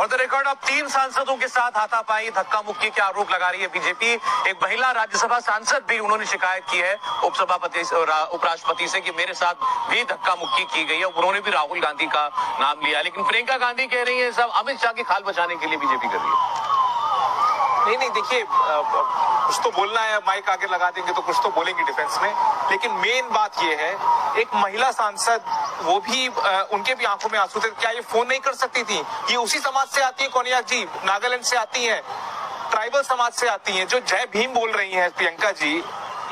और the record अब 3 सांसदों के साथ हाथापाई धक्का मुक्की के आरोप लगा रही है बीजेपी। एक महिला राज्यसभा सांसद भी उन्होंने शिकायत की है उपराष्ट्रपति से कि मेरे साथ भी धक्का मुक्की की गई है। उन्होंने भी राहुल गांधी का नाम लिया, लेकिन प्रियंका गांधी कह रही है सब अमित शाह की खाल बचाने के लिए बीजेपी कर रही है। नहीं देखिए, कुछ तो बोलना है, माइक आगे लगा देंगे तो कुछ तो बोलेंगे डिफेंस में, लेकिन मेन बात ये है एक महिला सांसद, वो भी उनके भी आंखों में आंसू थे। क्या ये फोन नहीं कर सकती थी? ये उसी समाज से आती है कोनियाक जी, नागालैंड से आती है, ट्राइबल समाज से आती है, जो जय भीम बोल रही है प्रियंका जी।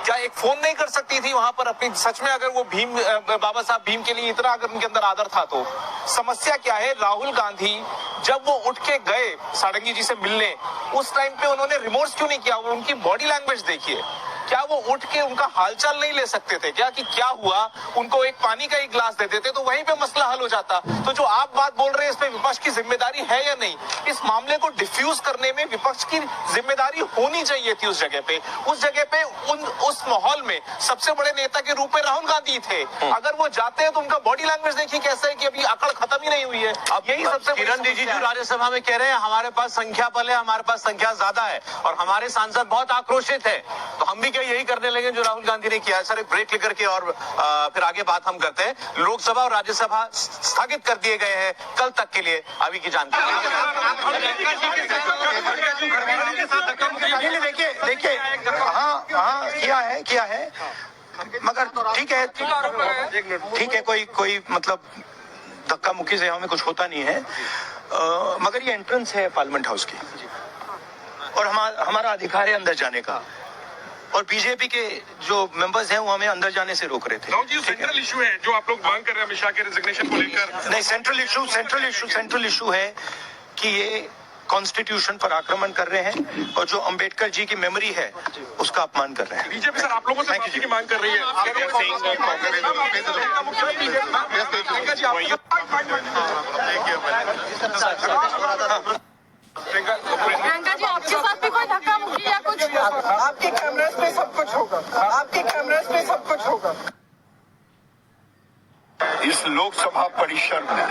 क्या एक फोन नहीं कर सकती थी वहां पर अपनी? सच में अगर वो भीम, बाबा साहब भीम के लिए इतना अगर उनके अंदर आदर था तो समस्या क्या है? राहुल गांधी जब वो उठ के गए सारंगी जी से मिलने, उस टाइम पे उन्होंने रिमोर्स क्यों नहीं किया? वो उनकी बॉडी लैंग्वेज देखिए। क्या वो उठ के उनका हालचाल नहीं ले सकते थे क्या कि क्या हुआ? उनको एक पानी का एक गिलास दे देते तो वहीं पे मसला हल हो जाता। तो जो आप बात बोल रहे हैं इसमें विपक्ष की जिम्मेदारी है या नहीं? इस मामले को डिफ्यूज करने में विपक्ष की जिम्मेदारी होनी चाहिए थी। उस जगह पे उस माहौल में सबसे बड़े नेता के रूप में राहुल गांधी थे। अगर वो जाते हैं तो उनका बॉडी लैंग्वेज देखिए कैसा है कि अभी अकड़ खत्म ही नहीं हुई है। अब यही सबसे किरण रिजिजू राज्यसभा में कह रहे हैं हमारे पास संख्या बल है, हमारे पास संख्या ज्यादा है और हमारे सांसद बहुत आक्रोशित है, तो हम भी यही करने लगे जो राहुल गांधी ने किया। सर एक ब्रेक लेकर के और फिर आगे बात हम करते हैं। लोकसभा और राज्यसभा स्थगित कर दिए गए हैं कल तक के लिए, अभी की जानकारी। देखिए हाँ किया है मगर ठीक है कोई मतलब धक्का मुक्की से हमें कुछ होता नहीं है, मगर ये एंट्रेंस है पार्लियामेंट हाउस की और हमारा अधिकार है अंदर जाने का, और बीजेपी के जो मेंबर्स हैं वो हमें अंदर जाने से रोक रहे थे। जी सेंट्रल इशू है जो आप लोग मांग कर रहे हैं अमित शाह के रेजिग्नेशन को लेकर। नहीं, सेंट्रल इशू है कि ये कॉन्स्टिट्यूशन पर आक्रमण कर रहे हैं और जो अंबेडकर जी की मेमोरी है उसका अपमान कर रहे हैं। बीजेपी सर आप लोगों से माफी की मांग कर रही है। प्रियंका जी आपके साथ भी कोई धक्का मुक्की या कुछ? आपके कैमरास पे सब कुछ होगा, आपके कैमरास पे सब कुछ होगा। इस लोकसभा परिसर में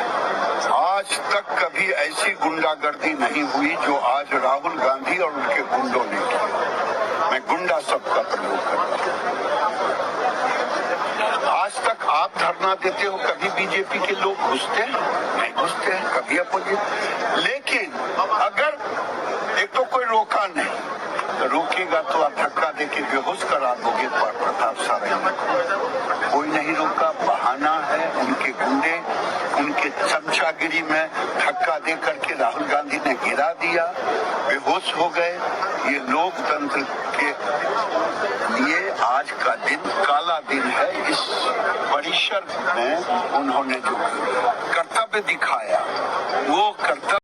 आज तक कभी ऐसी गुंडागर्दी नहीं हुई जो आज राहुल गांधी और उनके गुंडों ने की। मैं गुंडा शब्द का प्रयोग करता हूं। आज तक आप धरना देते हो, कभी बीजेपी के लोग घुसते हैं? नहीं घुसते हैं, कभी अपोजिट। लेकिन अगर एक तो कोई रोका नहीं, तो रोकेगा तो आप धक्का देके बेहोश करा दोगे प्रताप सारंगी। कोई नहीं रोका, बहाना है। उनके गुंडे उनके चमचागिरी में धक्का दे करके राहुल गांधी ने गिरा दिया, बेहोश हो गए। ये लोकतंत्र के लिए आज का दिन काला दिन है। इस परिसर में उन्होंने जो कर्तव्य दिखाया वो कर्तव्य